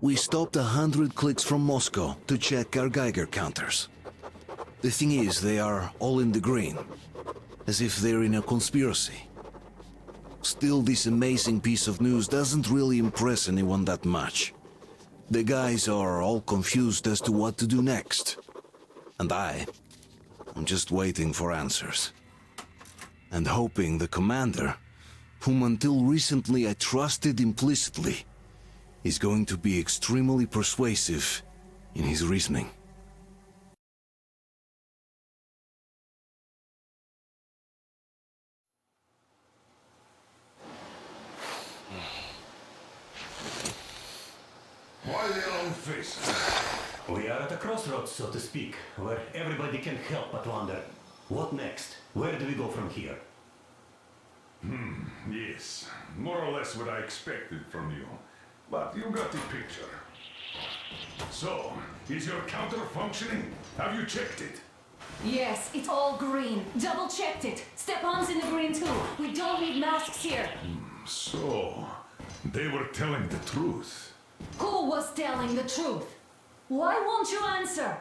We stopped 100 clicks from Moscow to check our Geiger counters. The thing is, they are all in the green, as if they're in a conspiracy. Still, this amazing piece of news doesn't really impress anyone that much. The guys are all confused as to what to do next. And I'm just waiting for answers. And hoping the commander, whom until recently I trusted implicitly, is going to be extremely persuasive in his reasoning. Why the long face? We are at a crossroads, so to speak, where everybody can help but wonder, what next? Where do we go from here? Yes, more or less what I expected from you. But you got the picture. So, is your counter functioning? Have you checked it? Yes, it's all green. Double-checked it. Stepan's in the green too. We don't need masks here. So, they were telling the truth. Who was telling the truth? Why won't you answer?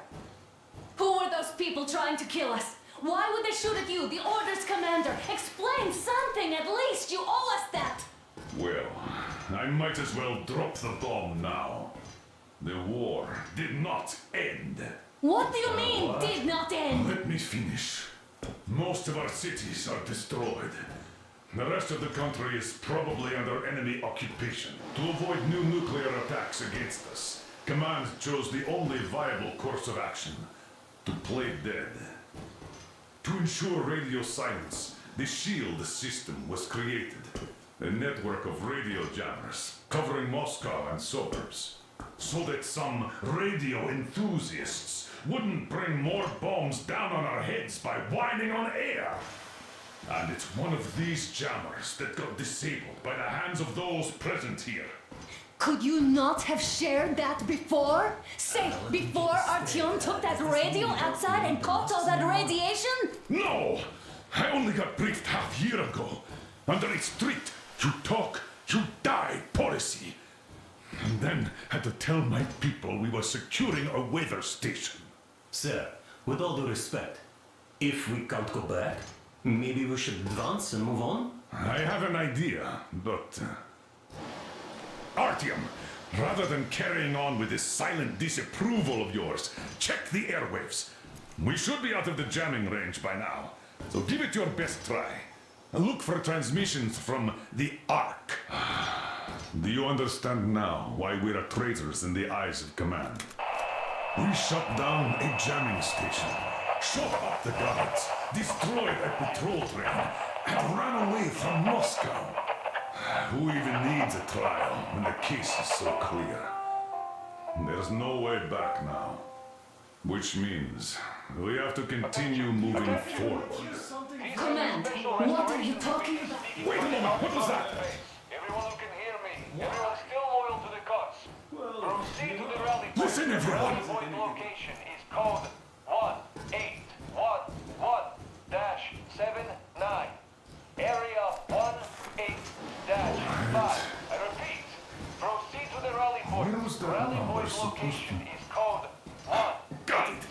Who were those people trying to kill us? Why would they shoot at you, the Order's commander? Explain something, at least! You owe us that! Well, I might as well drop the bomb now. The war did not end. What do you mean, did not end? Let me finish. Most of our cities are destroyed. The rest of the country is probably under enemy occupation. To avoid new nuclear attacks against us, Command chose the only viable course of action: to play dead. To ensure radio silence, the SHIELD system was created. A network of radio jammers covering Moscow and suburbs. So that some radio enthusiasts wouldn't bring more bombs down on our heads by whining on air. And it's one of these jammers that got disabled by the hands of those present here. Could you not have shared that before? Say, before Artyom took that radio outside and caught all that radiation? No! I only got briefed half year ago. Under its strict, you talk, you die policy. And then had to tell my people we were securing a weather station. Sir, with all due respect, if we can't go back, maybe we should advance and move on? I have an idea, but... Artyom, rather than carrying on with this silent disapproval of yours, check the airwaves. We should be out of the jamming range by now, so give it your best try. And look for transmissions from the Ark. Do you understand now why we're traitors in the eyes of Command? We shut down a jamming station, shot up the guards, destroyed a patrol train, and ran away from Moscow. Who even needs a trial when the case is so clear? There's no way back now. Which means we have to continue moving forward. Command, what are you talking about? Wait a moment, what was that? Everyone who can hear me, everyone's still loyal to the cause. Proceed to the rally point. Listen, everyone. Rally point location is code 1811-79. Area 18-5. I repeat, proceed to the rally point. Where was the Rally number point supposed to location be? is code 1. Got it.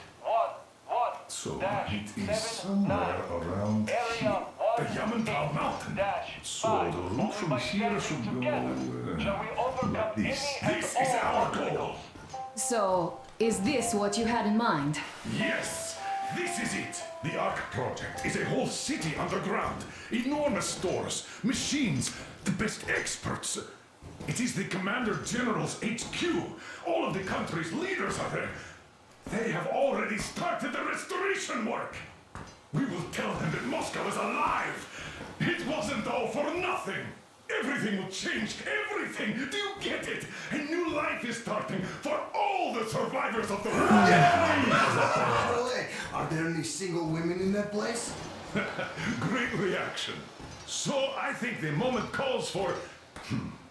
So it is somewhere around here. The Yamantau Mountain. So the route from here should go like this. This is our goal. So, is this what you had in mind? Yes, this is it. The Ark project is a whole city underground. Enormous stores, machines, the best experts. It is the Commander General's HQ. All of the country's leaders are there. They have already started the restoration work. We will tell them that Moscow is alive. It wasn't all for nothing. Everything will change, everything. Do you get it? A new life is starting for all the survivors of the war. Are there any single women in that place? Great reaction. So I think the moment calls for...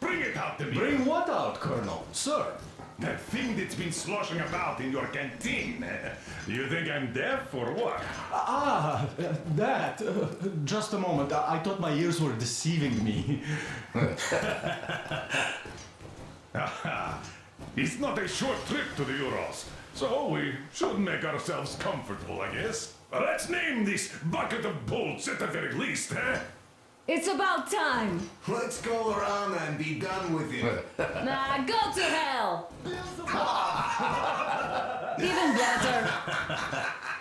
Bring it out to me. Bring what out, Colonel? Sir? That thing that's been sloshing about in your canteen. You think I'm deaf or what? That. Just a moment. I thought my ears were deceiving me. It's not a short trip to the Urals, so we should make ourselves comfortable, I guess. Let's name this bucket of bolts at the very least, eh? It's about time. Let's go around and be done with it. Nah, go to hell. Even better.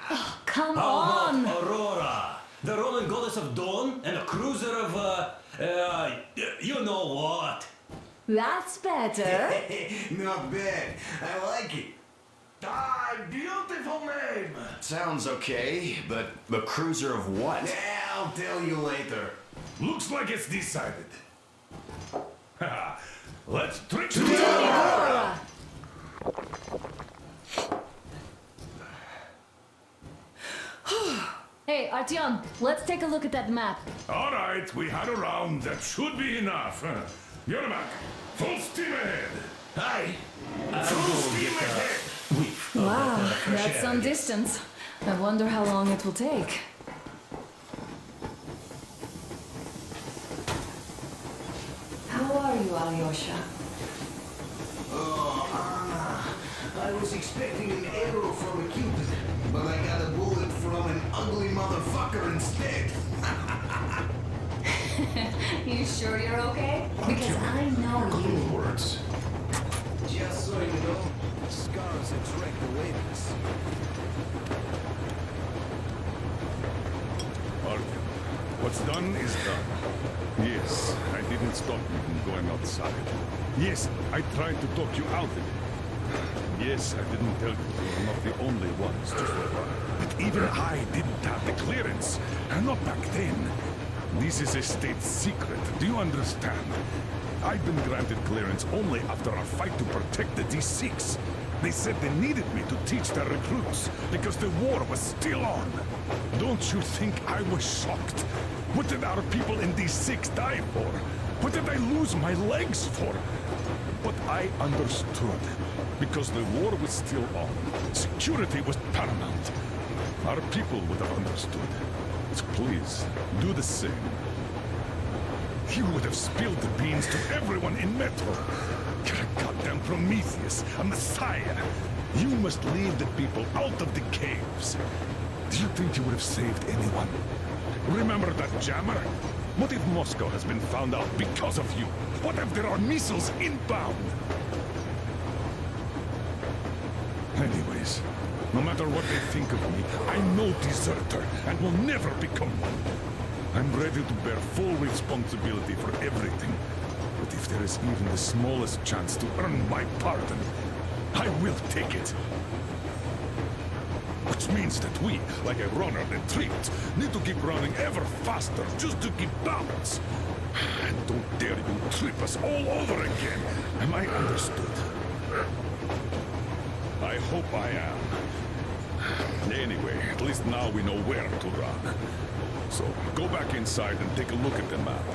Oh, come on. Aurora, the Roman goddess of dawn and a cruiser of, you know what? That's better. Not bad. I like it. Ah, beautiful name. Sounds okay, but the cruiser of what? Yeah, I'll tell you later. Looks like it's decided. Haha, let's trick to Aurora. Hey, Artyom, let's take a look at that map. All right, we had a round. That should be enough. Yermak, full steam ahead. Hi. Full steam ahead. Wow, that's some distance. I wonder how long it will take. How are you, Alyosha? Oh, Anna. I was expecting an arrow from a Cupid, but I got a bullet from an ugly motherfucker instead. You sure you're okay? Because I know you. Words. Just so you know. Scars attract awareness. Artyom, what's done is done. Yes, I didn't stop you from going outside. Yes, I tried to talk you out of it. Yes, I didn't tell you were not the only ones to survive. But even I didn't have the clearance. And not back then. This is a state secret. Do you understand? I've been granted clearance only after our fight to protect the D6. They said they needed me to teach their recruits because the war was still on. Don't you think I was shocked? What did our people in D6 die for? What did I lose my legs for? But I understood. Because the war was still on. Security was paramount. Our people would have understood. So please, do the same. You would have spilled the beans to everyone in Metro. You're a goddamn Prometheus, a messiah. You must lead the people out of the caves. Do you think you would have saved anyone? Remember that jammer? What if Moscow has been found out because of you? What if there are missiles inbound? Anyways, no matter what they think of me, I'm no deserter and will never become one. I'm ready to bear full responsibility for everything. But if there is even the smallest chance to earn my pardon, I will take it. Which means that we, like a runner that tripped, need to keep running ever faster just to keep balance. And don't dare you trip us all over again. Am I understood? I hope I am. Anyway, at least now we know where to run. So, go back inside and take a look at the map.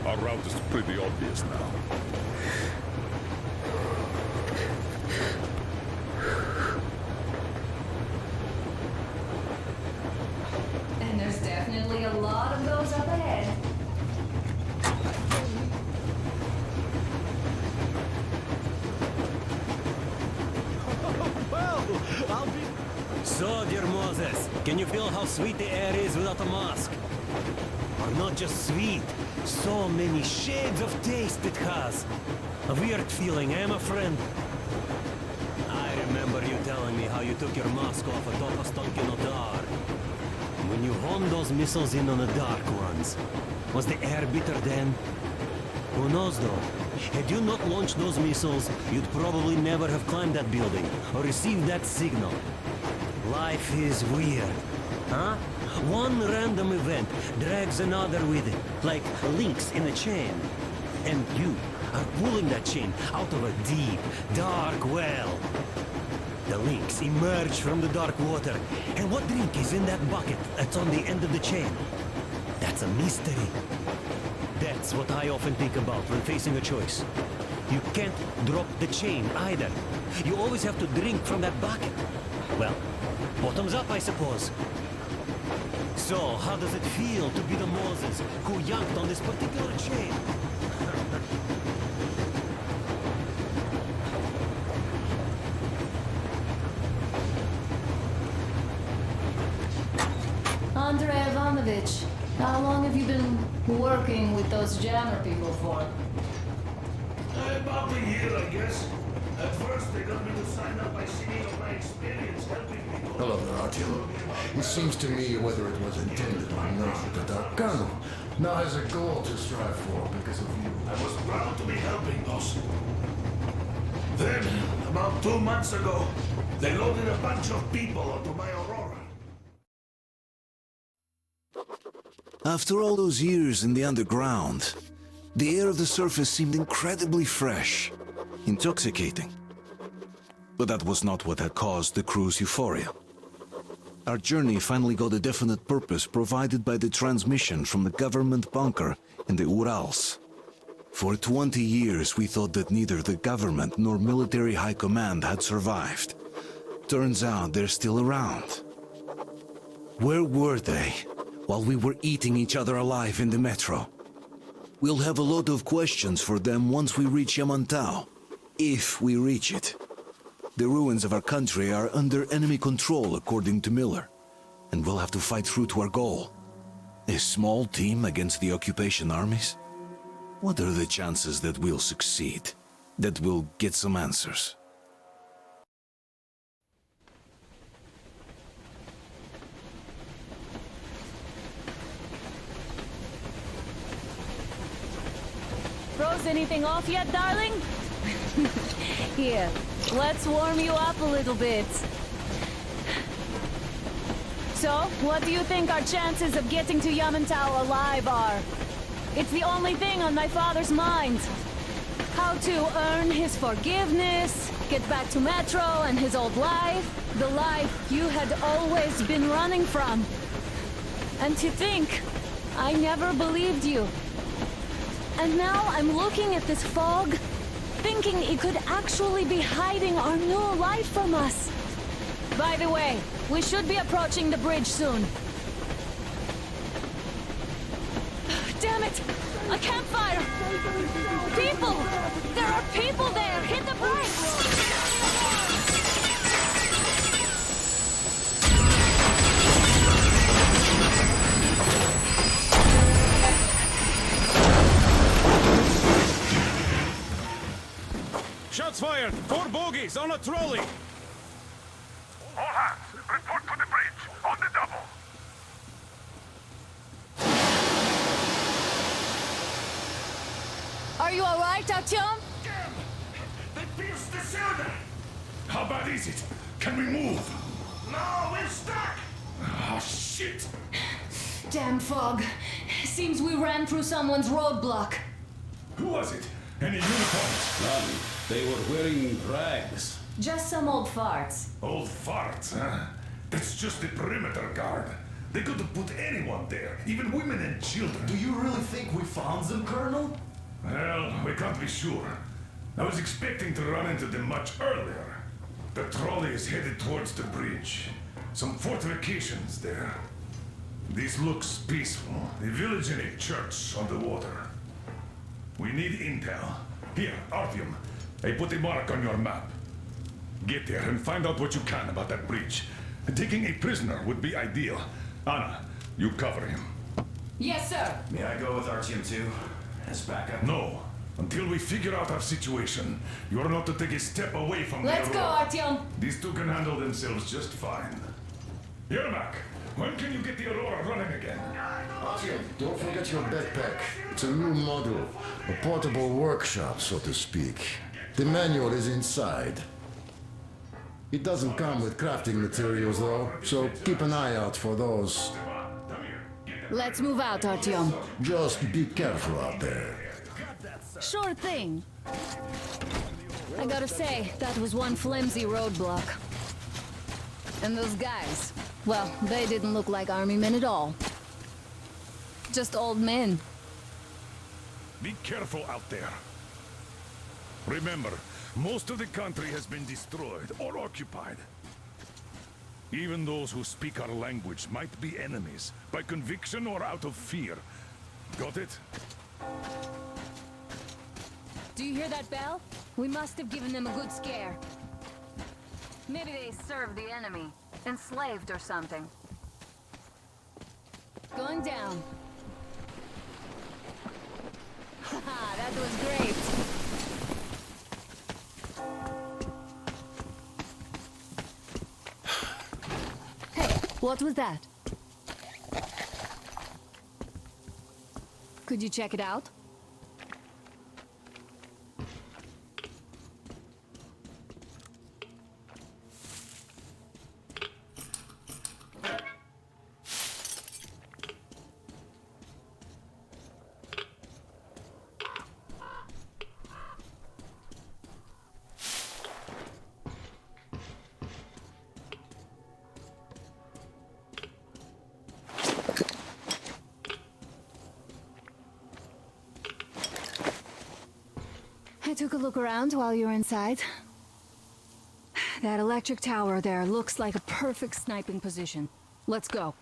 Our route is pretty obvious now. And there's definitely a lot of those up ahead. I'll be... So, dear Moses, can you feel how sweet the air is without a mask? Or not just sweet, so many shades of taste it has. A weird feeling, eh, my friend? I remember you telling me how you took your mask off atop a Thankyou Dar. When you honed those missiles in on the dark ones, was the air bitter then? Who knows though? Had you not launched those missiles, you'd probably never have climbed that building or received that signal. Life is weird, huh? One random event drags another with it, like links in a chain. And you are pulling that chain out of a deep, dark well. The links emerge from the dark water, and what drink is in that bucket that's on the end of the chain? That's a mystery. That's what I often think about when facing a choice. You can't drop the chain either. You always have to drink from that bucket. Well, bottoms up, I suppose. So, how does it feel to be the Moses who yanked on this particular chain? Ivanovich, how long have you been working with those jammer people for? About a year, I guess. At first, they got me to sign up by singing of my experience helping people. Hello there, Artyom. It seems to me, whether it was intended or not, that our colonel now has a goal to strive for because of you. I was proud to be helping, boss. Then, about 2 months ago, they loaded a bunch of people onto my Aurora. After all those years in the underground, the air of the surface seemed incredibly fresh, intoxicating. But that was not what had caused the crew's euphoria. Our journey finally got a definite purpose provided by the transmission from the government bunker in the Urals. For 20 years we thought that neither the government nor military high command had survived. Turns out they're still around. Where were they while we were eating each other alive in the metro? We'll have a lot of questions for them once we reach Yamantau, if we reach it. The ruins of our country are under enemy control, according to Miller, and we'll have to fight through to our goal. A small team against the occupation armies? What are the chances that we'll succeed? That we'll get some answers? Froze anything off yet, darling? Here, let's warm you up a little bit. So, what do you think our chances of getting to Yamantau alive are? It's the only thing on my father's mind. How to earn his forgiveness, get back to Metro and his old life, the life you had always been running from. And to think, I never believed you. And now I'm looking at this fog, thinking it could actually be hiding our new life from us. By the way, we should be approaching the bridge soon. Damn it! A campfire! People! There are people there! Hit the brakes! Shots fired! 4 bogies on a trolley! All hands, report to the bridge, on the double. Are you alright, Artyom? Damn! They pierced the cylinder! How bad is it? Can we move? No, we're stuck! Oh, shit! Damn fog. Seems we ran through someone's roadblock. Who was it? Any uniforms? None. They were wearing rags. Just some old farts. Old farts, huh? That's just the perimeter guard. They could have put anyone there, even women and children. Do you really think we found them, Colonel? Well, we can't be sure. I was expecting to run into them much earlier. The trolley is headed towards the bridge. Some fortifications there. This looks peaceful. A village and a church on the water. We need intel. Here, Artyom. I put a mark on your map. Get there and find out what you can about that bridge. Taking a prisoner would be ideal. Anna, you cover him. Yes, sir. May I go with Artyom too? As backup? No. Until we figure out our situation, you're not to take a step away from Let's the go, Aurora. Artyom. These two can handle themselves just fine. Yermak, when can you get the Aurora running again? Artyom, don't forget your backpack. It's a new model. A portable workshop, so to speak. The manual is inside. It doesn't come with crafting materials, though, so keep an eye out for those. Let's move out, Artyom. Just be careful out there. Sure thing. I gotta say, that was one flimsy roadblock. And those guys, well, they didn't look like army men at all. Just old men. Be careful out there. Remember, most of the country has been destroyed or occupied. Even those who speak our language might be enemies, by conviction or out of fear. Got it? Do you hear that bell? We must have given them a good scare. Maybe they served the enemy, enslaved or something. Going down. Haha, that was great. Hey, what was that? Could you check it out? I took a look around while you were inside. That electric tower there looks like a perfect sniping position. Let's go.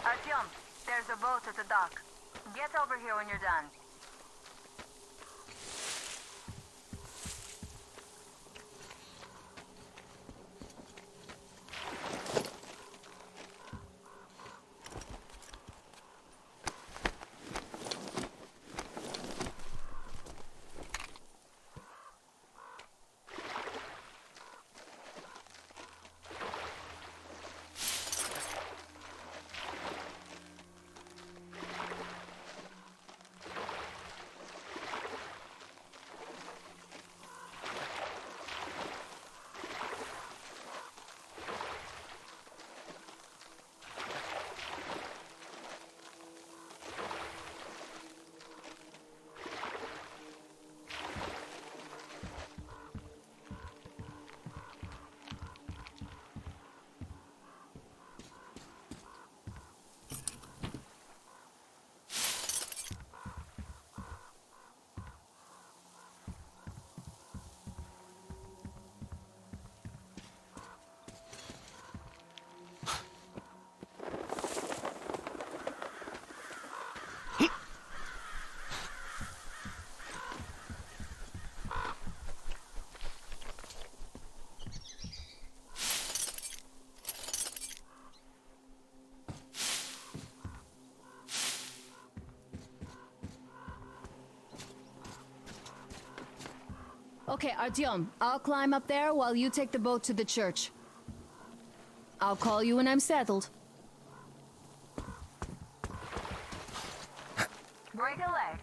Artyom, there's a boat at the dock. Get over here when you're done. Okay, Artyom, I'll climb up there while you take the boat to the church. I'll call you when I'm settled. Break a leg.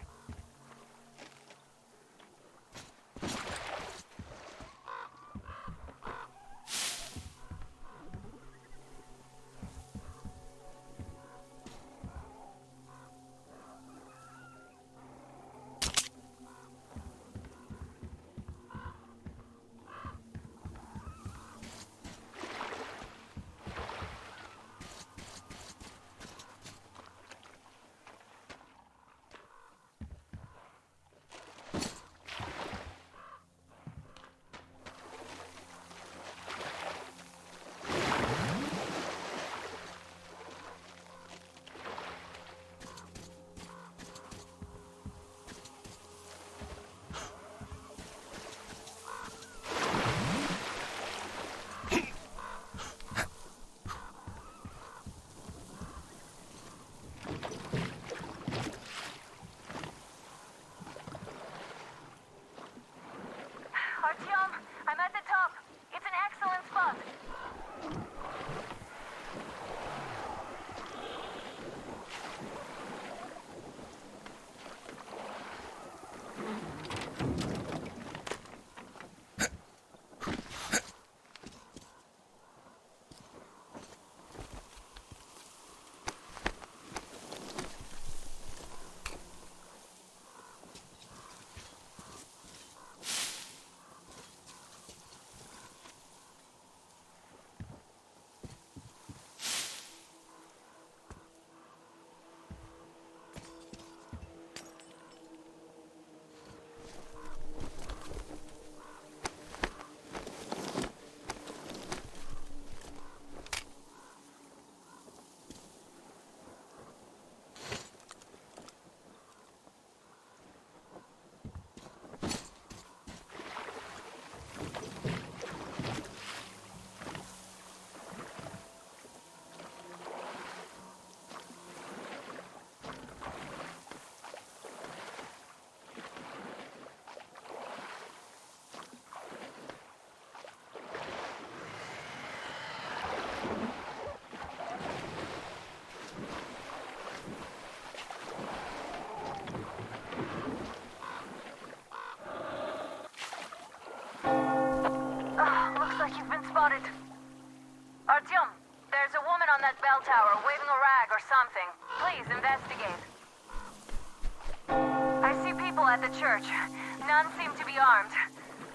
flag or something. Please investigate. I see people at the church. None seem to be armed.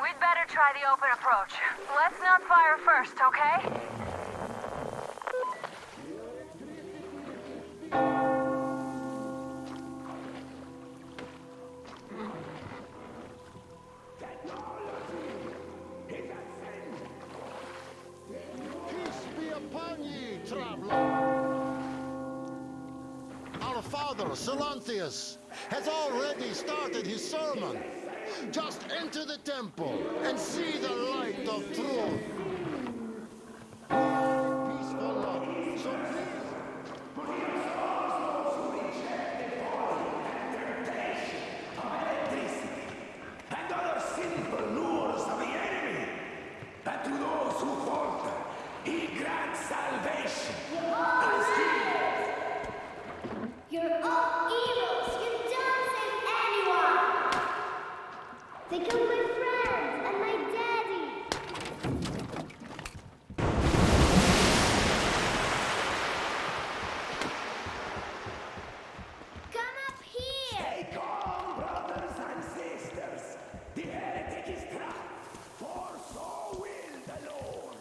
We'd better try the open approach. Let's not fire first, okay? Our father, Silanthius, has already started his sermon. Just enter the temple and see the light of truth. Peaceful love. So and other sinful lures of the enemy. But to those who falter, he grants salvation. You're all evils! You don't save anyone! They killed my friends and my daddy! Come up here! Stay calm, brothers and sisters. The heretic is trapped, for so will the Lord.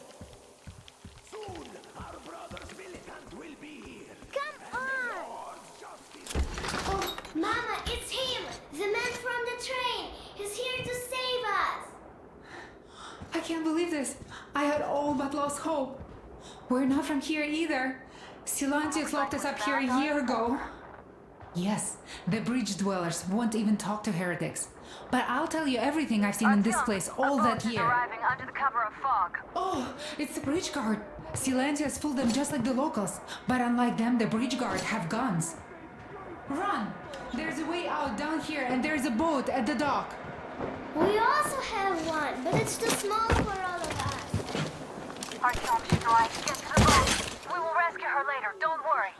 Soon, our brother's militant will be here. Come on! Oh, Mama, it's him! The man from the train! He's here to save us! I can't believe this. I had all but lost hope. We're not from here either. Silantius locked us up here a year ago. Yes, the bridge dwellers won't even talk to heretics. But I'll tell you everything I've seen in this place all that year. Arriving under the cover of fog. Oh, it's the bridge guard. Silantius fooled them just like the locals. But unlike them, the bridge guard have guns. Run! There's a way out down here and there's a boat at the dock. We also have one, but it's too small for all of us. Artyom, she's right. Get to the boat. We will rescue her later. Don't worry.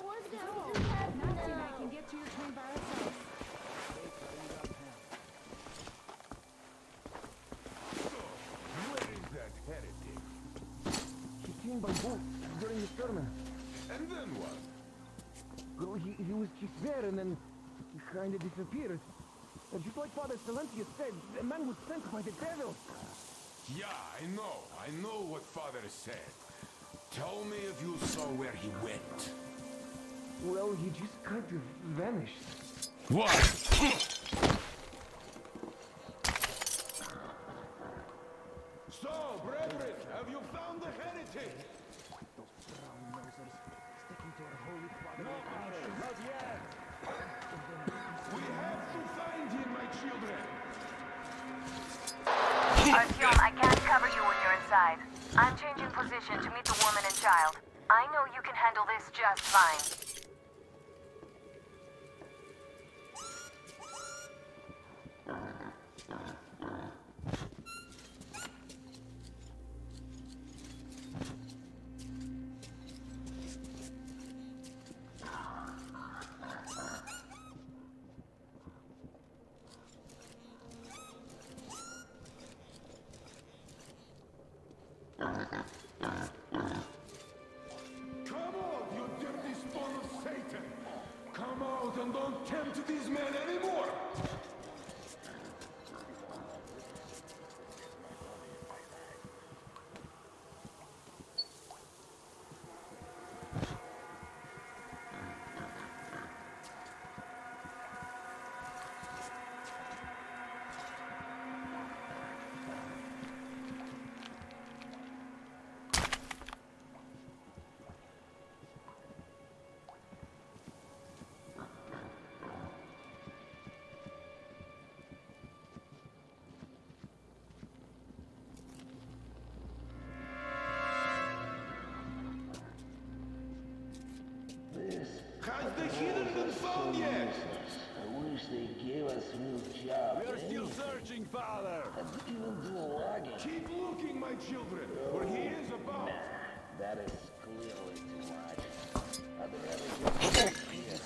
He came by boat during the sermon. And then what? Well, he was just there and then he kind of disappeared. And just like Father Silentius said, the man was sent by the devil. Yeah, I know what Father said. Tell me if you saw where he went. Well, he just kind of vanished. What? So, brethren, have you found the heretic? Those brown nosers sticking to our holy father. No, not yet. We have to find him, my children. Artyom, I can't cover you when you're inside. I'm changing position to meet the woman and child. I know you can handle this just fine. Come out, you dirty spawn of Satan! Come out and don't tempt these men anymore! Has the heathen been found yet? I wish they gave us real job. We're still searching, Father. Even do logging. Keep looking, my children, for he is about. That is clearly too much. I'd rather just here.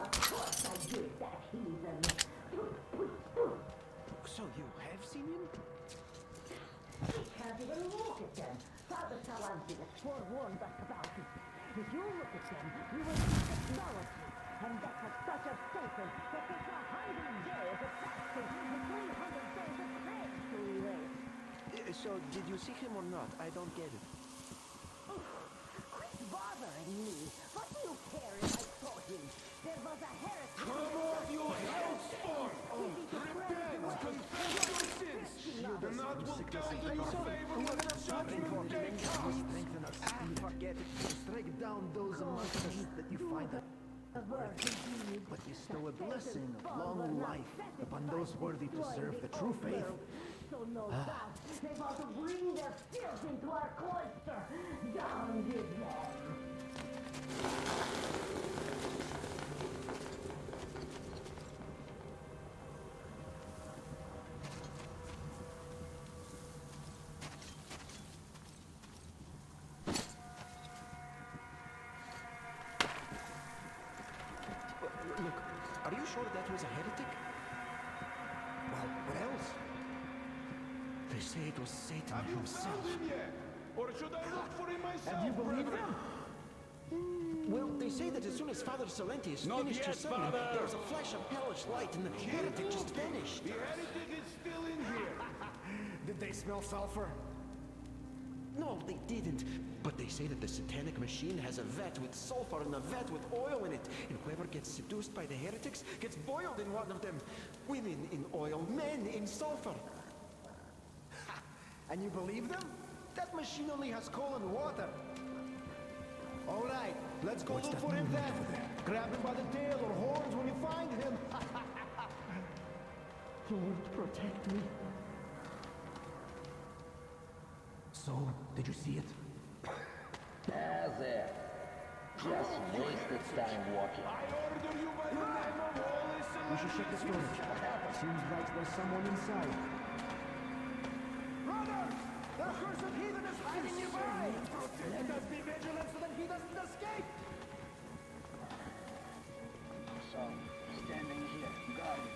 Of course I did, that heathen. So you have seen him? We can't even look at them. Father Salantius forewarned us about it. If you look at them, you will see technology. And that's such a Satan that takes 100 years of fasting and 300 days of praying to erase. So, did you see him or not? I don't get it. Quit bothering me. What do you care if I saw him? There was a heretic. Come off, you hellspawn! Repent! Confess your sins! The knot will count in your favor when the judgment day comes! Strengthen our speed. Forget it. Strike down those amongst us that you find that but bestow a blessing of long life upon those worthy to serve the true faith. So no doubt they want to bring their filth into our cloister. Down with them. Look, are you sure that was a heretic? Well, what else? They say it was Satan Have you himself. found him yet? Or should I look for him myself? Have you believed brethren? them? Well, they say that as soon as Father Salentius Not finished yet, his sermon, Father. there was a flash of hellish light and the heretic just vanished. The heretic is still in here. Did they smell sulfur? No, they didn't. But they say that the satanic machine has a vat with sulfur and a vat with oil in it. And whoever gets seduced by the heretics gets boiled in one of them. Women in oil, men in sulfur. Ha! And you believe them? That machine only has coal and water. All right, let's go look for him then. Grab him by the tail or horns when you find him. Lord, protect me. So, did you see it? There. Just wasted time walking. I order you by the name of Holy Celestial. We should check the storage. Seems like there's someone inside. Brothers! The accursed heathen is hiding nearby! Let us be vigilant so that he doesn't escape! So, standing here, guarded,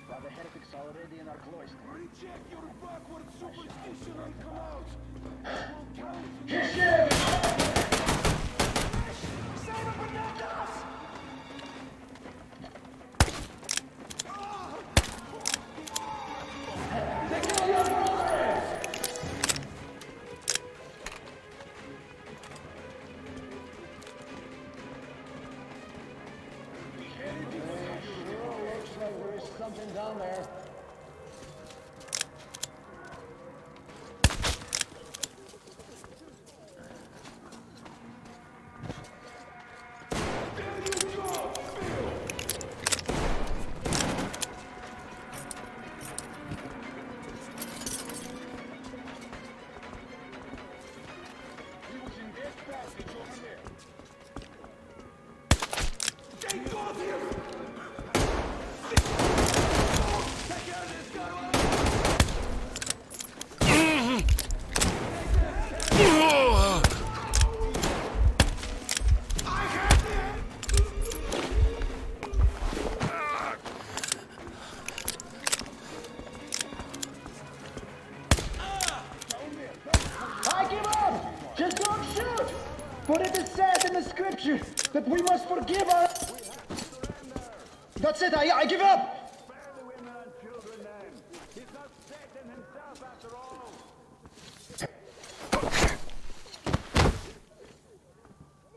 while the heretics are already in our cloister. Reject your backward superstition and come out! It will count in Save up and us! Looks like there is something down there. He was in this passage over there. Take off him! I give up! Just don't shoot! For it is said in the scripture that we must forgive our... That's it, I give up!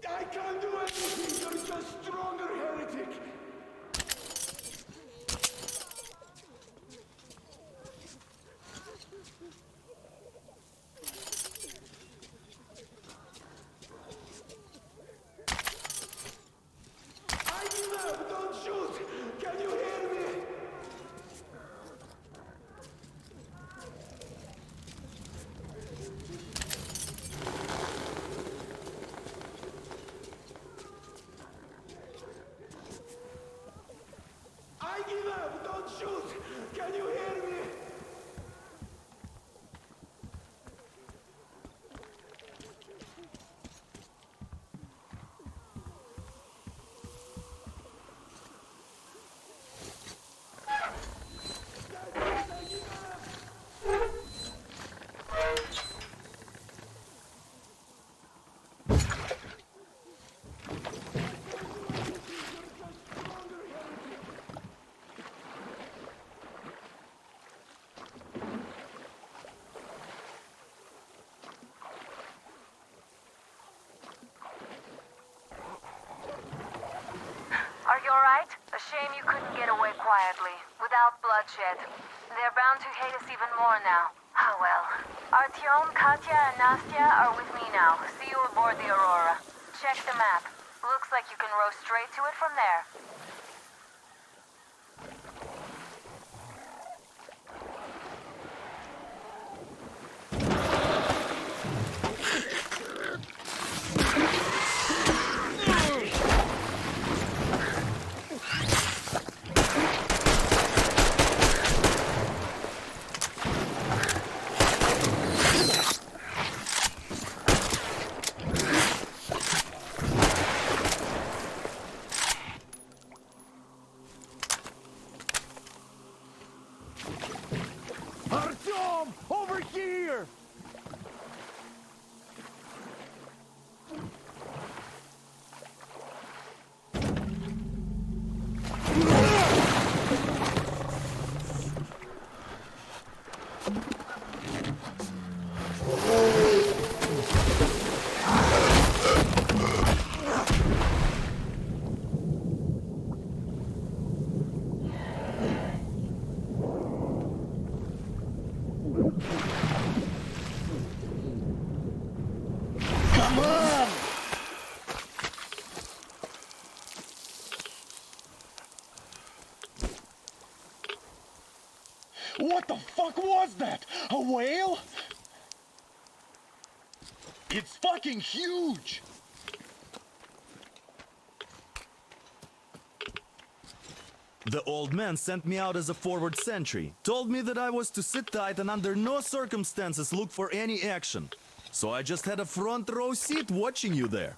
I can't do anything! You're just stronger, heretic! I give up! Don't shoot! Can you hear me? I give up! Don't shoot! Can you hear me? shame you couldn't get away quietly, without bloodshed. They're bound to hate us even more now. Ah well. Artyom, Katya, and Nastya are with me now. See you aboard the Aurora. Check the map. Looks like you can row straight to it from there. Artyom! Over here! Come on! What the fuck was that? A whale? It's fucking huge! The old man sent me out as a forward sentry. Told me that I was to sit tight and under no circumstances look for any action. So I just had a front row seat watching you there.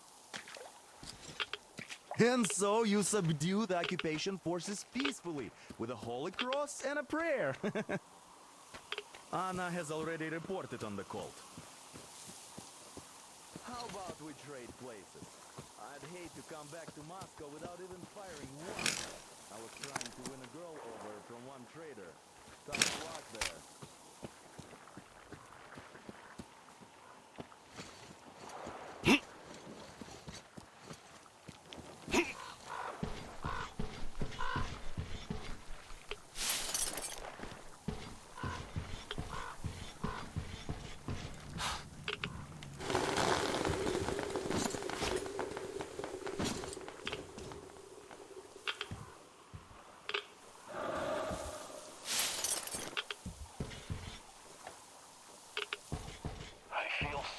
And so you subdue the occupation forces peacefully with a holy cross and a prayer. Anna has already reported on the cult. How about we trade places? I'd hate to come back to Moscow without even firing once. I was trying to win a girl over from one trader. Tough luck there.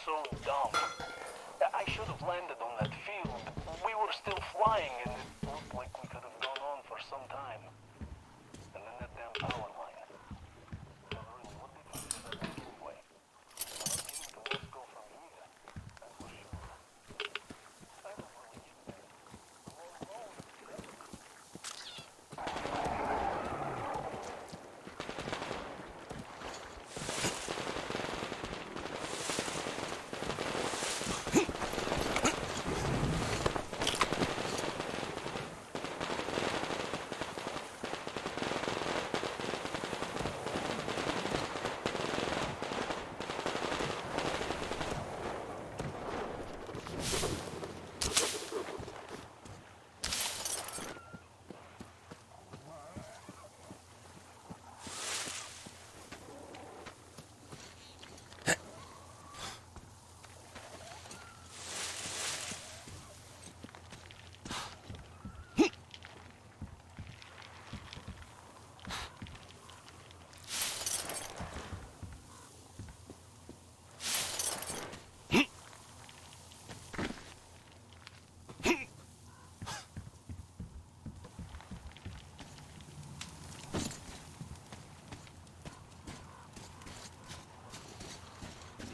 So dumb. I should have landed on that field. We were still flying and it looked like we could have gone on for some time. And then that damn power line. But really, what difference does that make anyway? I'm not getting to Moscow from here. That's for sure. I don't really get there. I'm all alone.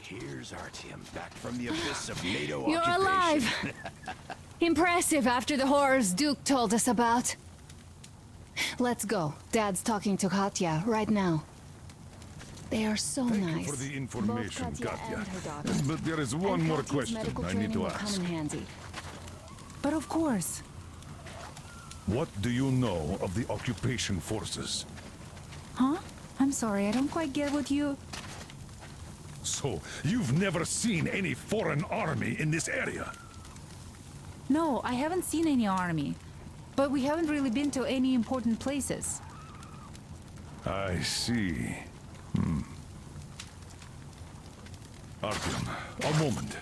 Here's Artyom, back from the abyss of NATO You're occupation. alive! Impressive after the horrors Duke told us about. Let's go. Dad's talking to Katya right now. They are so Thank nice. you for the information, Both Katya Katya. and her daughter. But there is one And more Katya's question medical I need training to will come ask. in handy. But of course. What do you know of the occupation forces? Huh? I'm sorry, I don't quite get what you... So, you've never seen any foreign army in this area? No, I haven't seen any army. but we haven't really been to any important places. I see. Artyom, a moment.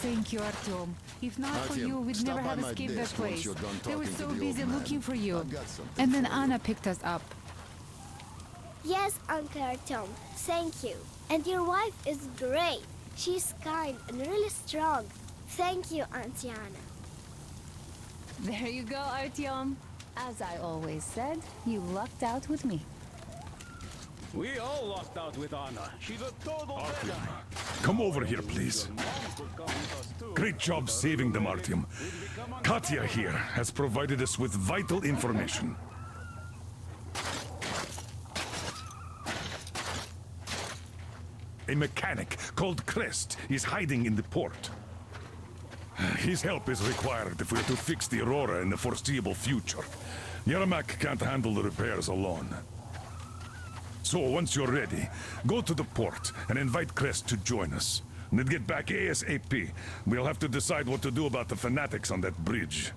Thank you, Artyom. If not for Artyom, you, we'd stop never by have my escaped that desk once place. you're done They were talking to so the busy old man. looking for you. I've got something And then for you. Anna picked us up. Yes, Uncle Artyom. Thank you. And your wife is great. She's kind and really strong. Thank you, Auntie Anna. There you go, Artyom. As I always said, you lucked out with me. We all lucked out with Anna. She's a total Artyom, Jedi. come over here, please. Great job saving them, Artyom. Katya here has provided us with vital information. A mechanic called Crest is hiding in the port. His help is required if we're to fix the Aurora in the foreseeable future. Yermak can't handle the repairs alone. So once you're ready, go to the port and invite Crest to join us. And then get back ASAP. We'll have to decide what to do about the fanatics on that bridge.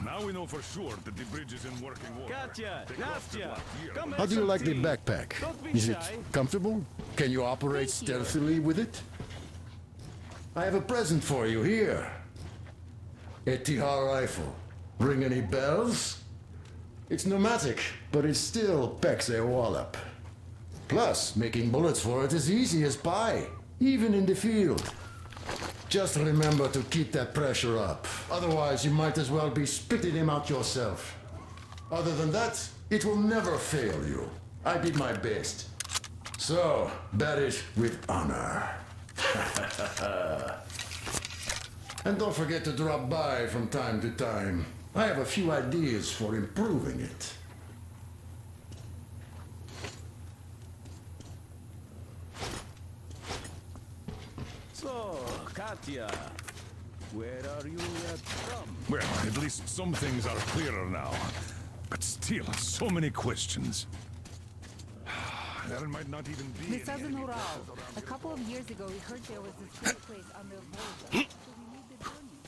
Now we know for sure that the bridge is in working order. Katya, They crossed it Nastya, last year. come How do you like the tea. backpack? Don't be Is it shy. comfortable? Can you operate stealthily with it? I have a present for you here. A Tihar rifle. Ring any bells? It's pneumatic, but it still packs a wallop. Plus, making bullets for it is easy as pie, even in the field. Just remember to keep that pressure up. Otherwise, you might as well be spitting him out yourself. Other than that, it will never fail you. I did my best. So, bear it with honor. And don't forget to drop by from time to time. I have a few ideas for improving it. So, Katya, where are you from? Well, at least some things are clearer now. But still, so many questions. There might not even be The southern Ural. A couple of years ago, we heard there was this great place on the Volga. So we made the journey.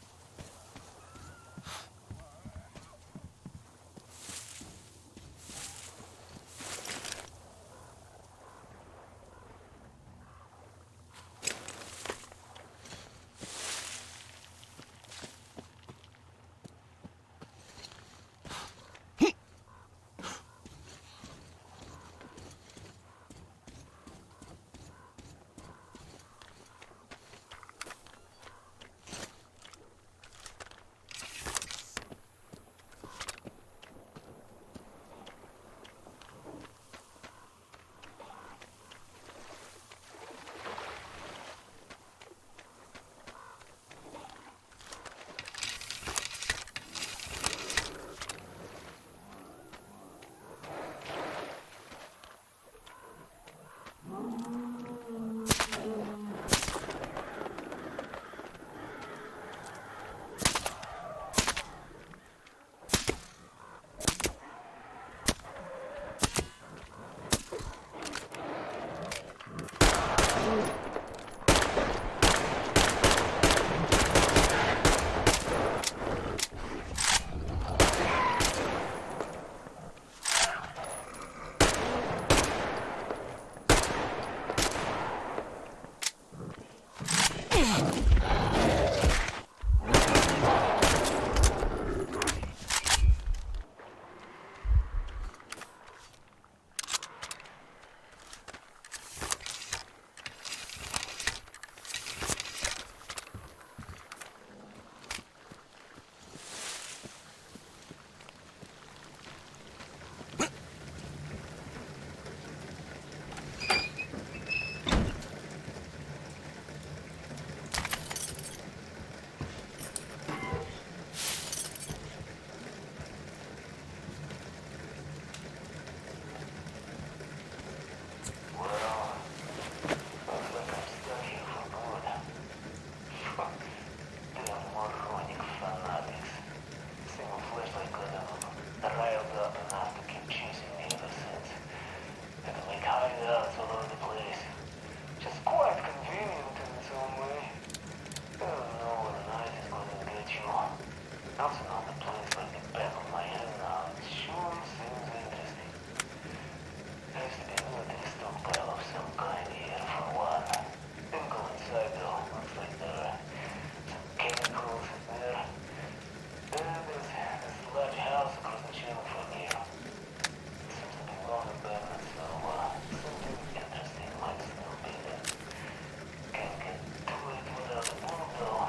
Bouncing on the place like the back of my head now. It sure seems interesting. There used to be a military stockpile of some kind here for one. Didn't go inside though. Looks like there are some chemicals in there. Then there's this large house across the channel from here. It seems to be long abandoned, so something interesting might still be there. Can't get to it without a boom though.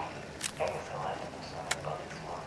I guess I'll have to do something about this one.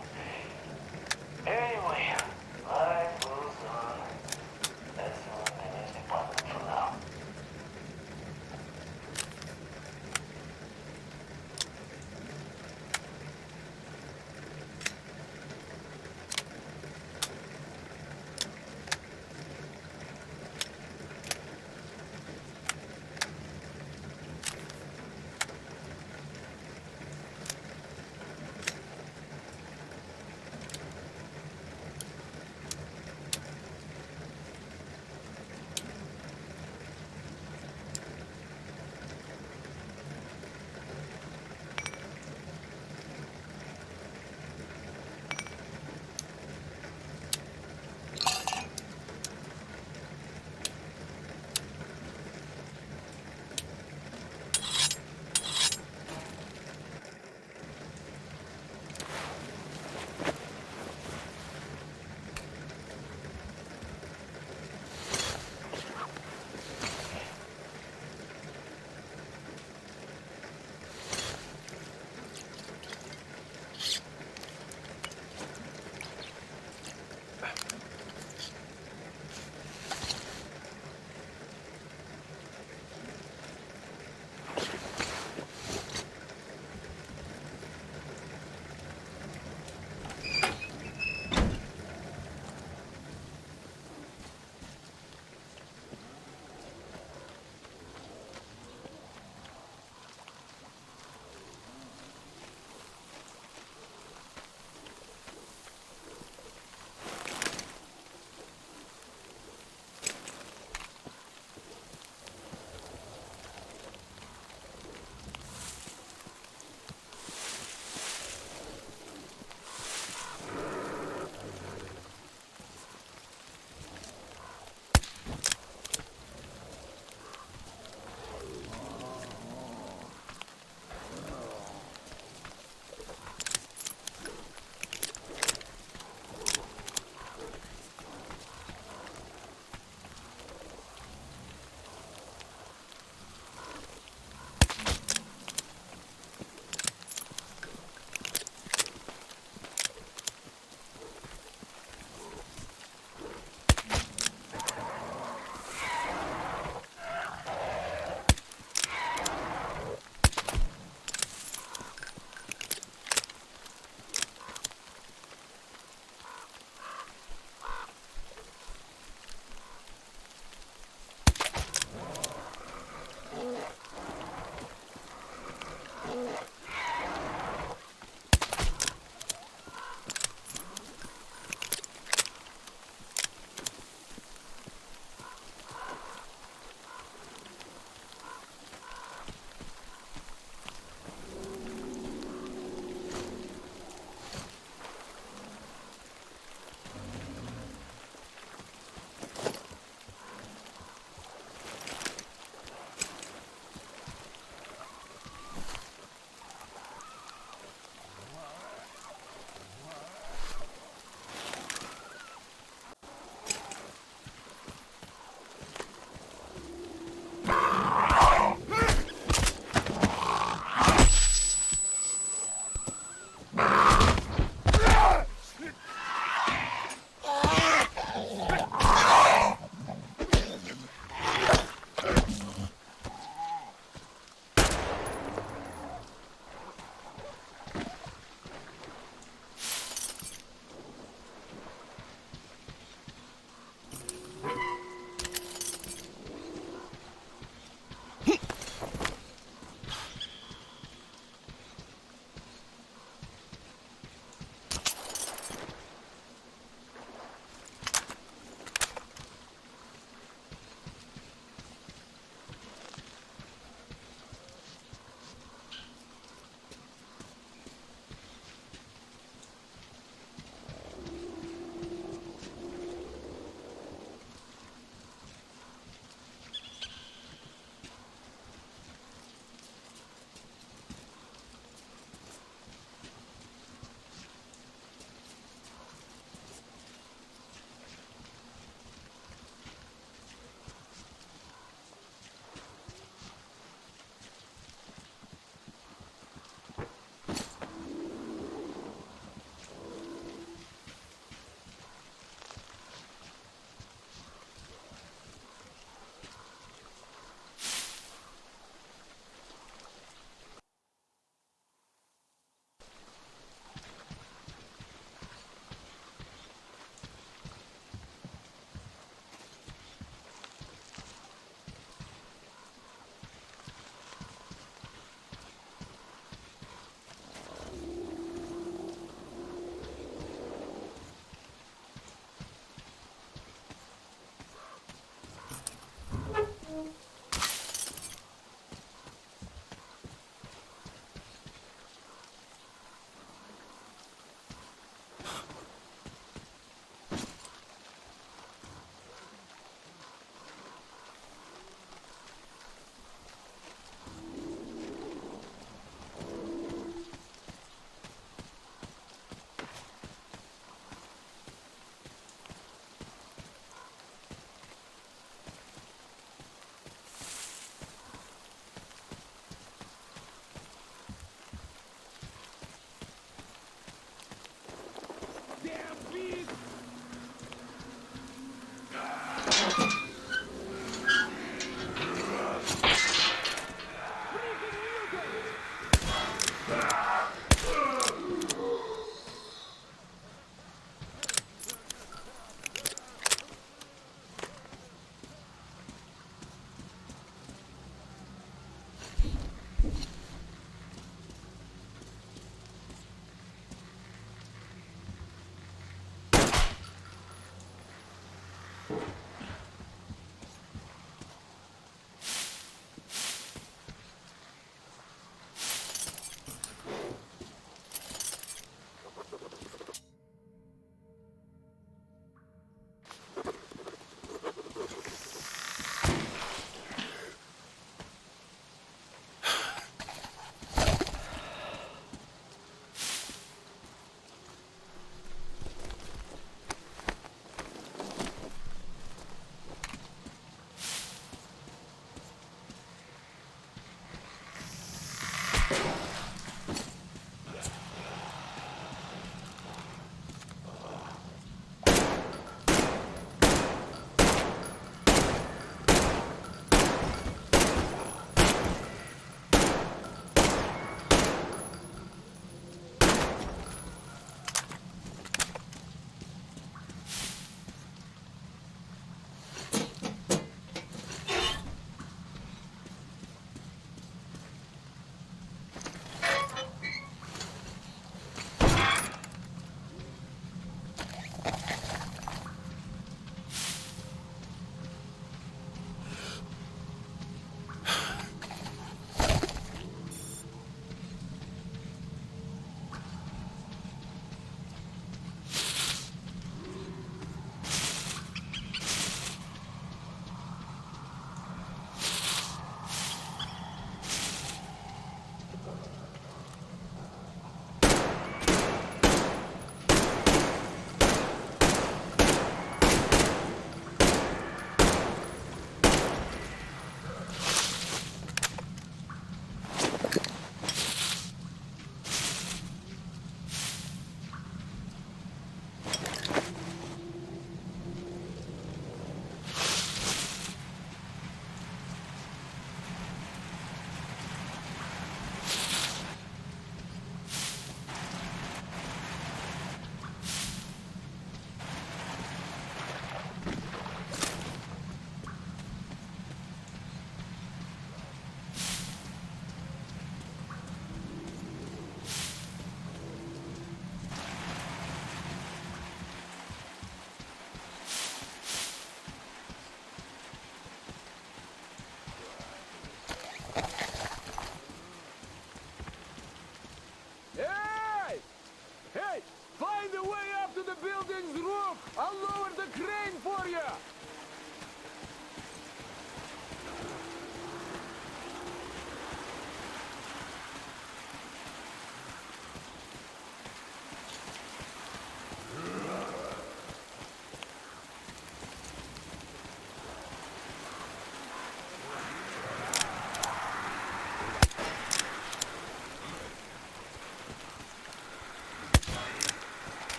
the building's roof! I'll lower the crane for you!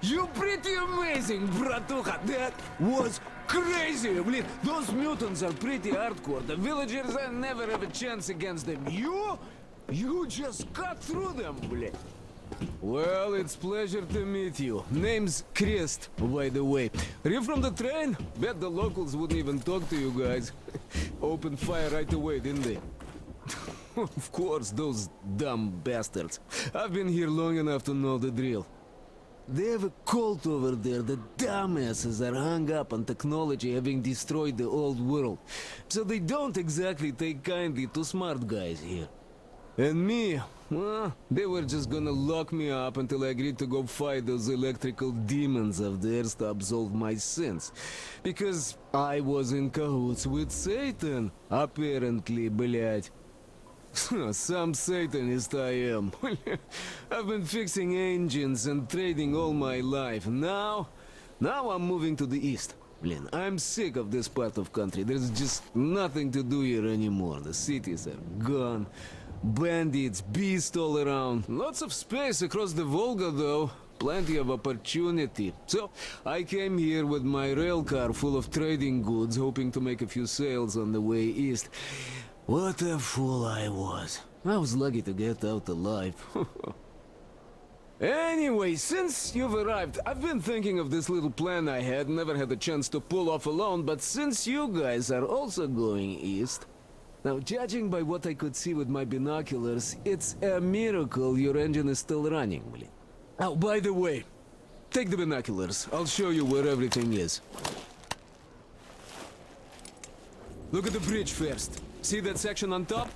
You pretty amazing, bratuха. That was crazy. Блин, those mutants are pretty hardcore. The villagers never have a chance against them. You just cut through them, блин. Well, it's pleasure to meet you. Name's Crest, by the way. Are you from the train? Bet the locals wouldn't even talk to you guys. Opened fire right away, didn't they? Of course, those dumb bastards. I've been here long enough to know the drill. They have a cult over there. The dumbasses are hung up on technology having destroyed the old world. So they don't exactly take kindly to smart guys here. And me, well, they were just gonna lock me up until I agreed to go fight those electrical demons of theirs to absolve my sins. Because I was in cahoots with Satan, apparently, блядь. Some Satanist I am. I've been fixing engines and trading all my life. Now I'm moving to the east. Blin, I'm sick of this part of country. There's just nothing to do here anymore. The cities are gone. Bandits, beasts all around. Lots of space across the Volga, though. Plenty of opportunity. So, I came here with my rail car full of trading goods, hoping to make a few sales on the way east. What a fool I was. I was lucky to get out alive. Anyway, since you've arrived, I've been thinking of this little plan I had, never had a chance to pull off alone, but since you guys are also going east... Now, judging by what I could see with my binoculars, it's a miracle your engine is still running, блин. Oh, by the way, take the binoculars. I'll show you where everything is. Look at the bridge first. See that section on top?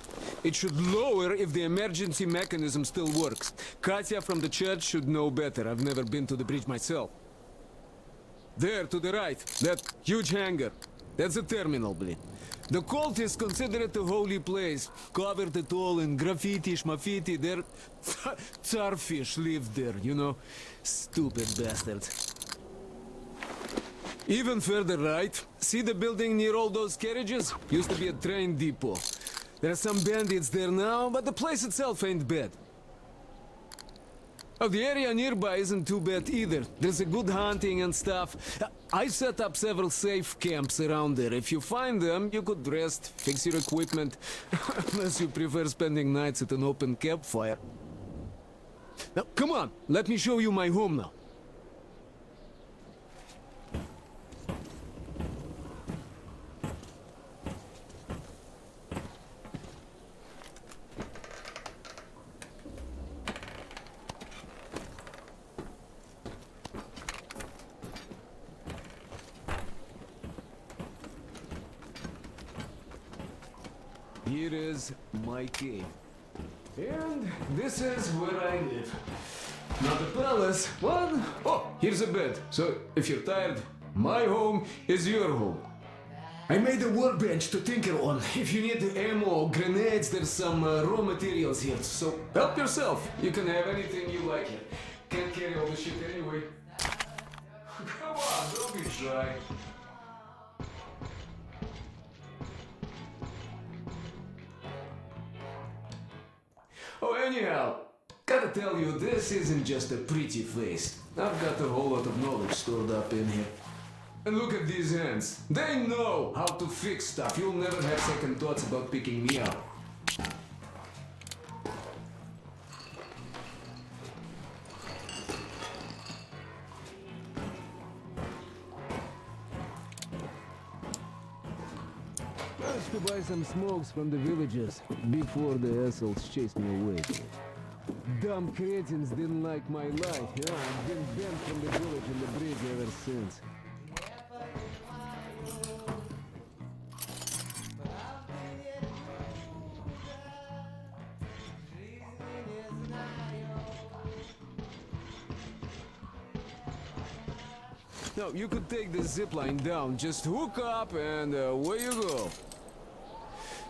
It should lower if the emergency mechanism still works. Katya from the church should know better. I've never been to the bridge myself. There, to the right, that huge hangar. That's a terminal, блин. The cultists consider it a holy place. Covered it all in graffiti, schmaffiti. Their tsarfish live there, you know? Stupid bastards. Even further right, see the building near all those carriages? Used to be a train depot. There are some bandits there now, but the place itself ain't bad. Oh, the area nearby isn't too bad either. There's a good hunting and stuff. I set up several safe camps around there. If you find them, you could rest, fix your equipment. Unless you prefer spending nights at an open campfire. Now, come on, let me show you my home now. Here is my cave. And this is where I live. Not a palace, but... Oh, here's a bed. So, if you're tired, my home is your home. I made a workbench to tinker on. If you need ammo or grenades, there's some raw materials here. So, help yourself. You can have anything you like here. Can't carry all the shit anyway. Come on, don't be shy. Oh, anyhow, gotta tell you, this isn't just a pretty face. I've got a whole lot of knowledge stored up in here. And look at these hands. They know how to fix stuff. You'll never have second thoughts about picking me up. Managed to buy some smokes from the villagers before the assholes chased me away. Dumb cretins didn't like my life. Yeah, I've been banned from the village and the bridge ever since. No, you could take the zip line down, just hook up and away you go.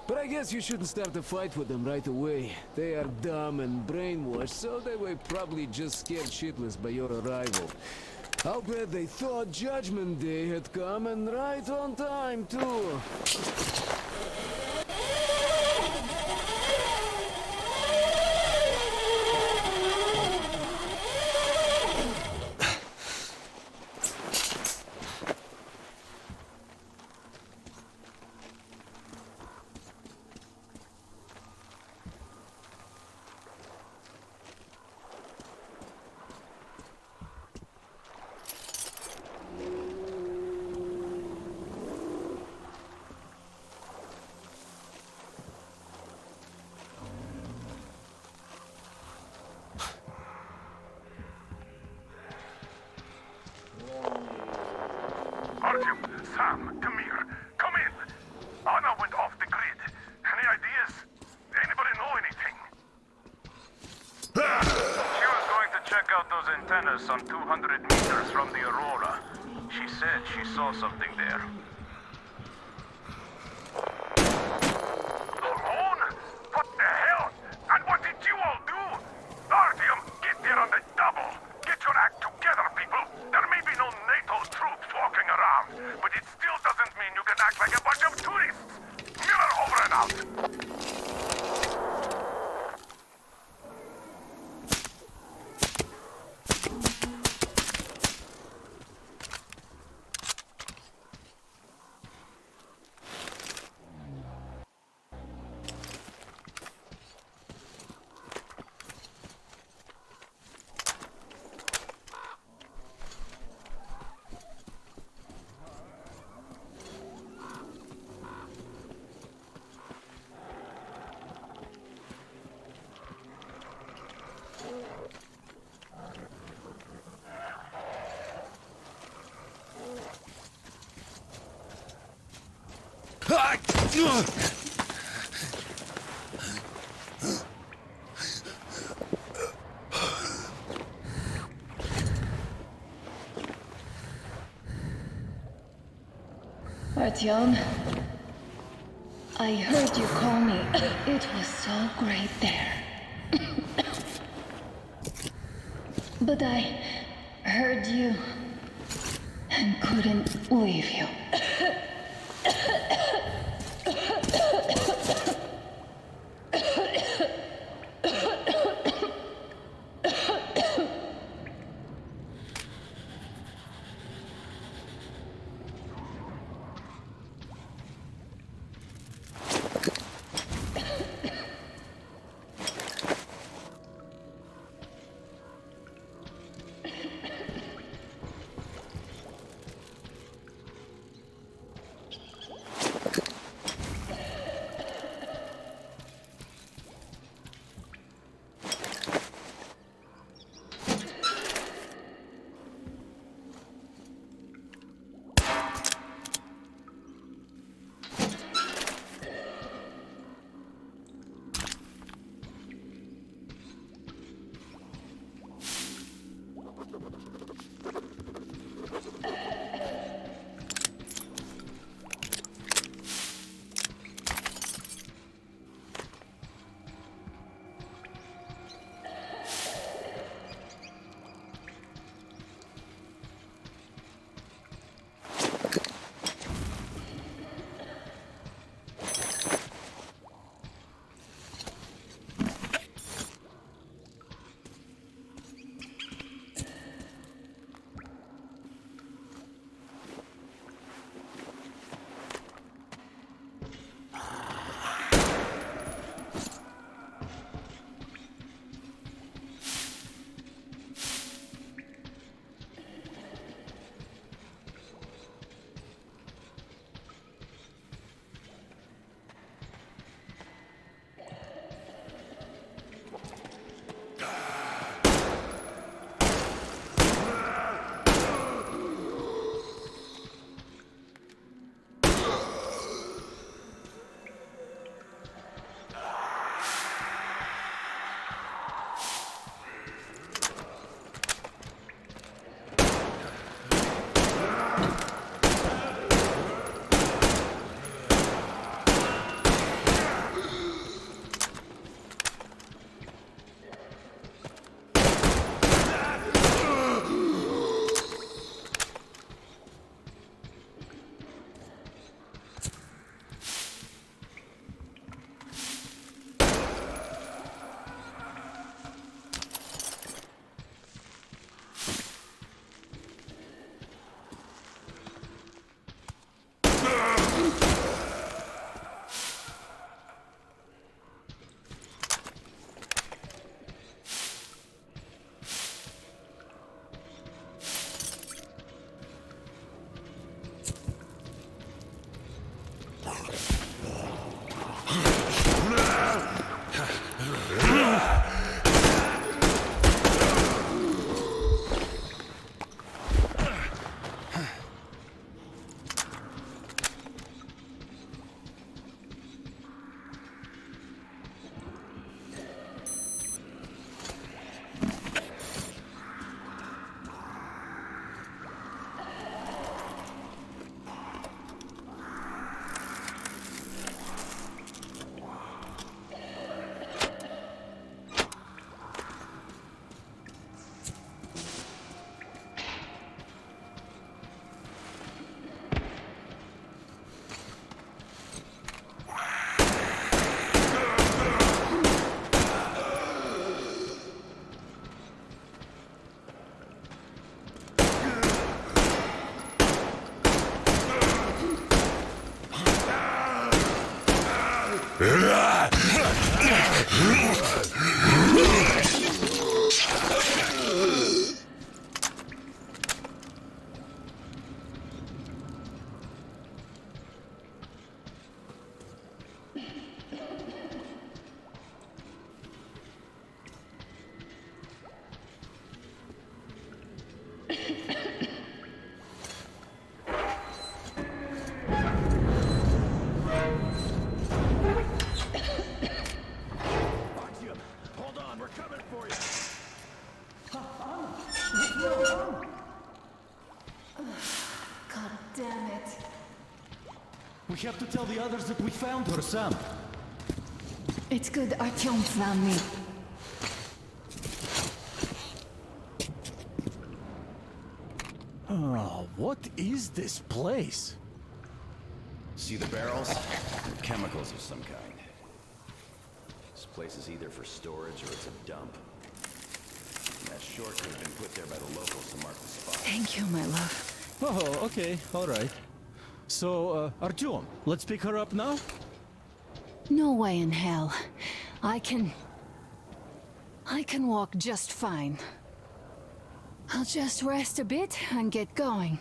But I guess you shouldn't start a fight with them right away. They are dumb and brainwashed, so they were probably just scared shitless by your arrival. I'll bet they thought Judgment Day had come, and right on time, too. Sam, come here. Come in. Anna went off the grid. Any ideas? Anybody know anything? She was going to check out those antennas some 200 meters from the Aurora. She said she saw something there. Alone? What the hell? And what did you all do? Artyom, get there on the double. Get your act together, people. There may be no NATO troops walking around, but it still doesn't mean you can act like a bunch of tourists. Miller over and out. Artyom, I heard you call me. It was so great there. But I heard you and couldn't leave you. Hold on, we're coming for you. God damn it. We have to tell the others that we found her, Sam. It's good Artyom found me. Oh, what is this place? See the barrels? They're chemicals of some kind. This place is either for storage or it's a dump. And that short could have been put there by the locals to mark the spot. Thank you, my love. Oh, okay, all right. So, Artyom, let's pick her up now? No way in hell. I can walk just fine. I'll just rest a bit and get going.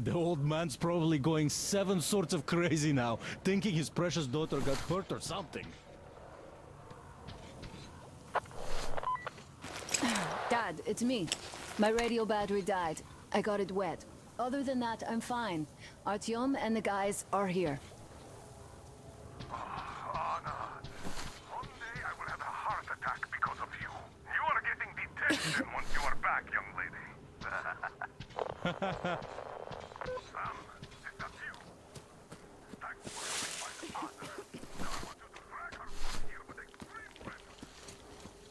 The old man's probably going 7 sorts of crazy now, thinking his precious daughter got hurt or something. Dad, it's me. My radio battery died. I got it wet. Other than that, I'm fine. Artyom and the guys are here. Anna, one day I will have a heart attack because of you. You are getting detention once you are back, young lady. Sam, is that you? Thanks for helping find the partner. Now I want you to drag her from here with extreme pressure.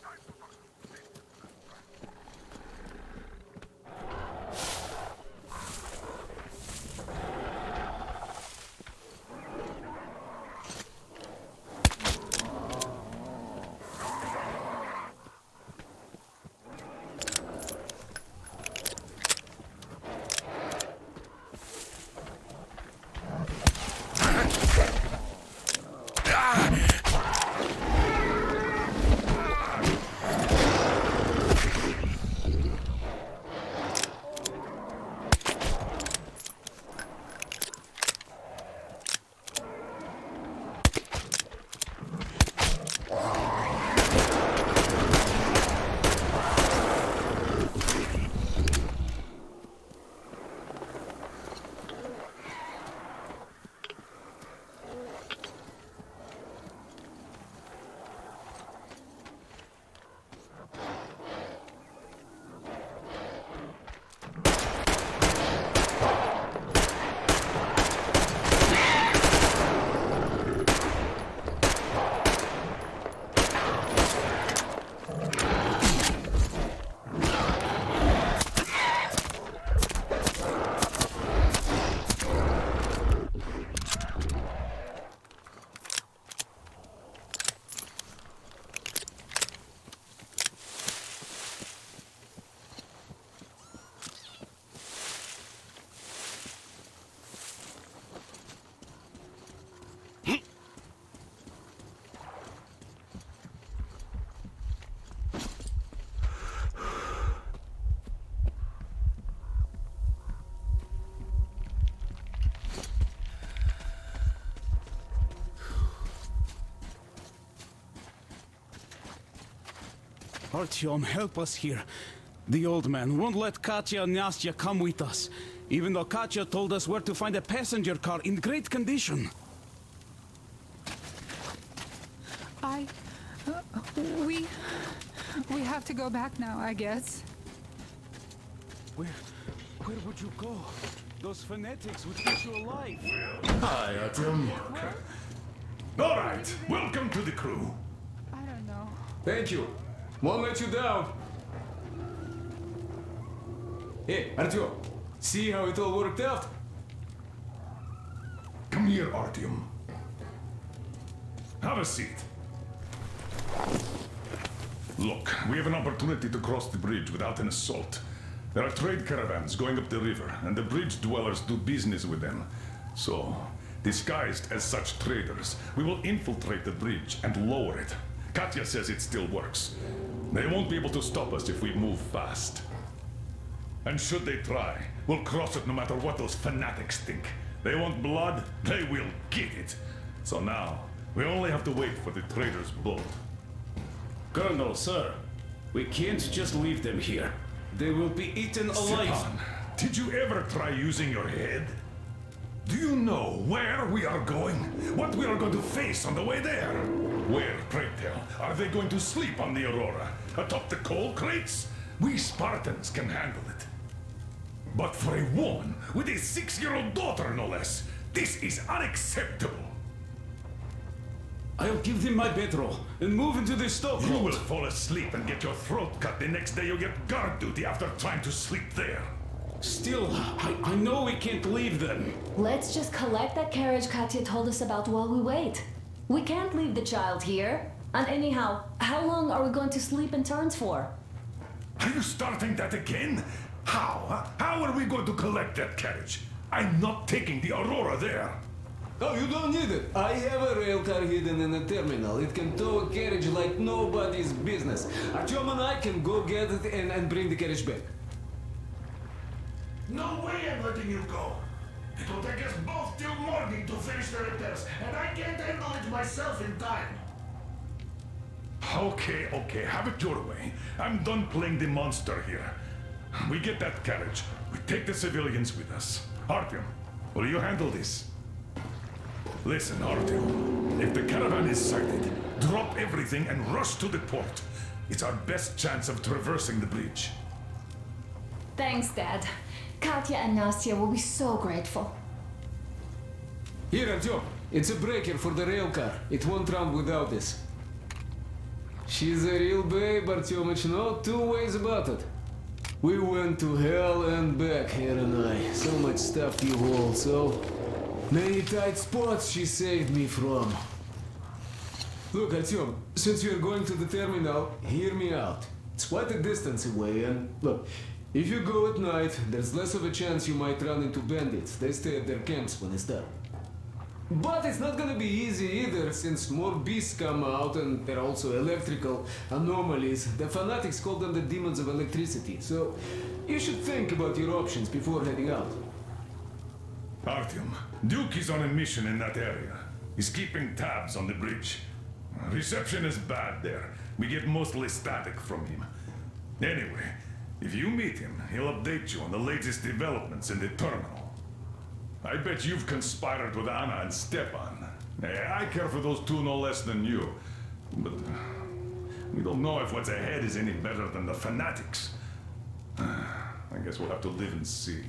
Time to participate in that track. Artyom, help us here. The old man won't let Katya and Nastya come with us, even though Katya told us where to find a passenger car in great condition. We have to go back now, I guess. Where would you go? Those fanatics would eat you alive. Hi, Artyom. All right, welcome to the crew. I don't know. Thank you. Won't let you down. Hey, Artyom, see how it all worked out? Come here, Artyom. Have a seat. Look, we have an opportunity to cross the bridge without an assault. There are trade caravans going up the river, and the bridge dwellers do business with them. So, Disguised as such traders, we will infiltrate the bridge and lower it. Katya says it still works. They won't be able to stop us if we move fast. And should they try, we'll cross it no matter what those fanatics think. They want blood, they will get it. So now, we only have to wait for the trader's boat. Colonel, sir, we can't just leave them here. They will be eaten alive. Stepan, did you ever try using your head? Do you know where we are going? What we are going to face on the way there? Where, pray tell, are they going to sleep on the Aurora? Atop the coal crates? We Spartans can handle it. But for a woman with a 6-year-old daughter, no less, this is unacceptable. I'll give them my bedroll and move into the stokehold. You will fall asleep and get your throat cut the next day you get guard duty after trying to sleep there. Still, I know we can't leave them. Let's just collect that carriage Katya told us about while we wait. We can't leave the child here. And anyhow, how long are we going to sleep in turns for? Are you starting that again? How? How are we going to collect that carriage? I'm not taking the Aurora there. Oh, you don't need it. I have a rail car hidden in the terminal. It can tow a carriage like nobody's business. Artyom and I can go get it and bring the carriage back. No way I'm letting you go. It will take us both till morning to finish the repairs, and I can't handle it myself in time. Okay, have it your way. I'm done playing the monster here. We get that carriage. We take the civilians with us. Artyom, will you handle this? Listen, Artyom. If the caravan is sighted, drop everything and rush to the port. It's our best chance of traversing the bridge. Thanks, Dad. Katya and Nastya will be so grateful. Here, Artyom. It's a breaker for the rail car. It won't run without this. She's a real babe, Artyomich, no two ways about it. We went to hell and back, her and I. So much stuff you hold, so many tight spots she saved me from. Look, Artyom, since you're going to the terminal, hear me out. It's quite a distance away, and look, if you go at night, there's less of a chance you might run into bandits. They stay at their camps when it's dark. But it's not gonna be easy either, since more beasts come out and there are also electrical anomalies. The fanatics call them the demons of electricity, so you should think about your options before heading out. Artyom, Duke is on a mission in that area. He's keeping tabs on the bridge. Reception is bad there. We get mostly static from him. Anyway, if you meet him, he'll update you on the latest developments in the terminal. I bet you've conspired with Anna and Stepan. I care for those two no less than you. But we don't know if what's ahead is any better than the fanatics. I guess we'll have to live and see.